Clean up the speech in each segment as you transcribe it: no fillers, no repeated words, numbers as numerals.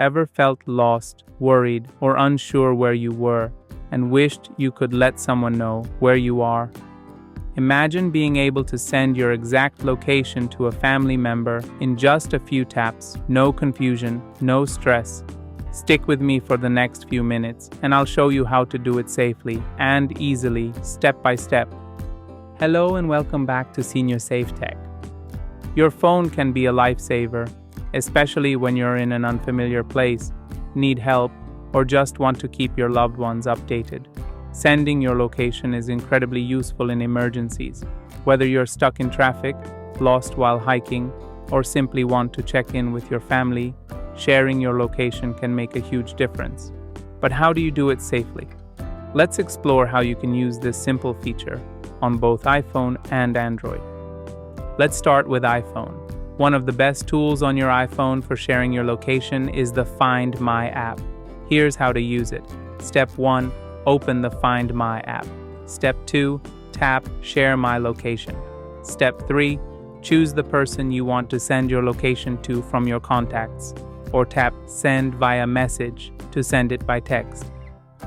Ever felt lost, worried, or unsure where you were, and wished you could let someone know where you are? Imagine being able to send your exact location to a family member in just a few taps. No confusion, no stress. Stick with me for the next few minutes, and I'll show you how to do it safely and easily, step by step. Hello and welcome back to Senior Safe Tech. Your phone can be a lifesaver, especially when you're in an unfamiliar place, need help, or just want to keep your loved ones updated. Sending your location is incredibly useful in emergencies. Whether you're stuck in traffic, lost while hiking, or simply want to check in with your family, sharing your location can make a huge difference. But how do you do it safely? Let's explore how you can use this simple feature on both iPhone and Android. Let's start with iPhone. One of the best tools on your iPhone for sharing your location is the Find My app. Here's how to use it. Step 1. Open the Find My app. Step 2. Tap Share My Location. Step 3. Choose the person you want to send your location to from your contacts, or tap Send via Message to send it by text.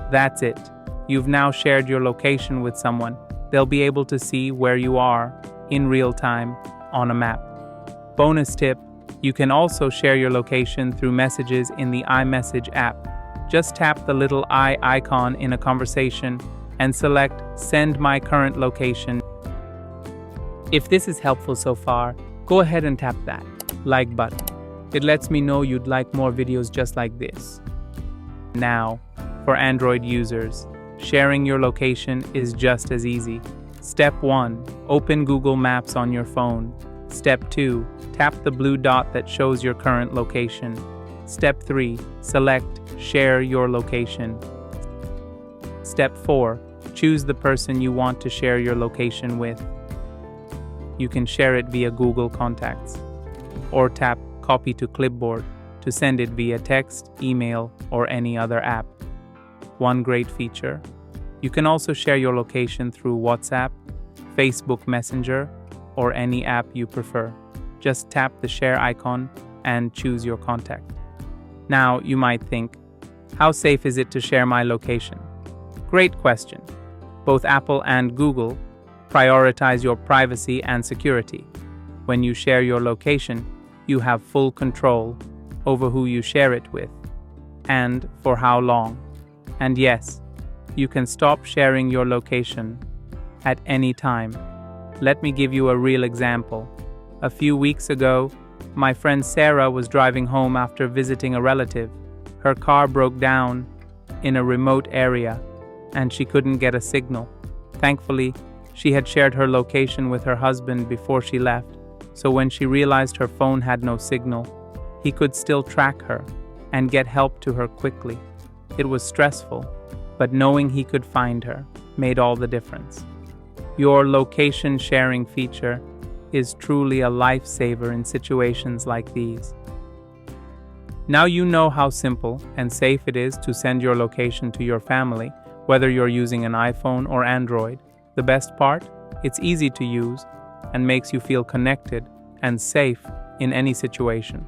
That's it. You've now shared your location with someone. They'll be able to see where you are in real time on a map. Bonus tip, you can also share your location through messages in the iMessage app. Just tap the little eye icon in a conversation and select Send My Current Location. If this is helpful so far, go ahead and tap that like button. It lets me know you'd like more videos just like this. Now, for Android users, sharing your location is just as easy. Step 1. Open Google Maps on your phone. Step 2. Tap the blue dot that shows your current location. Step 3. Select Share Your Location. Step 4. Choose the person you want to share your location with. You can share it via Google Contacts, or tap Copy to Clipboard to send it via text, email, or any other app. One great feature. You can also share your location through WhatsApp, Facebook Messenger, or any app you prefer. Just tap the share icon and choose your contact. Now, you might think, how safe is it to share my location? Great question. Both Apple and Google prioritize your privacy and security. When you share your location, you have full control over who you share it with and for how long. And yes, you can stop sharing your location at any time. Let me give you a real example. A few weeks ago, my friend Sarah was driving home after visiting a relative. Her car broke down in a remote area, and she couldn't get a signal. Thankfully, she had shared her location with her husband before she left, so when she realized her phone had no signal, he could still track her and get help to her quickly. It was stressful, but knowing he could find her made all the difference. Your location sharing feature is truly a lifesaver in situations like these. Now you know how simple and safe it is to send your location to your family, whether you're using an iPhone or Android. The best part? It's easy to use and makes you feel connected and safe in any situation.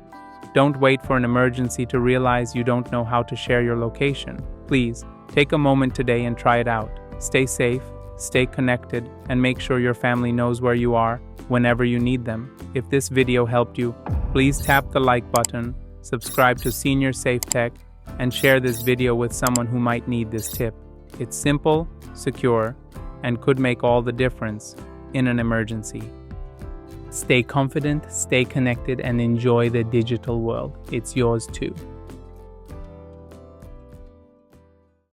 Don't wait for an emergency to realize you don't know how to share your location. Please, take a moment today and try it out. Stay safe, stay connected, and make sure your family knows where you are whenever you need them. If this video helped you, please tap the like button, subscribe to Senior Safe Tech, and share this video with someone who might need this tip. It's simple, secure, and could make all the difference in an emergency. Stay confident, stay connected, and enjoy the digital world. It's yours too.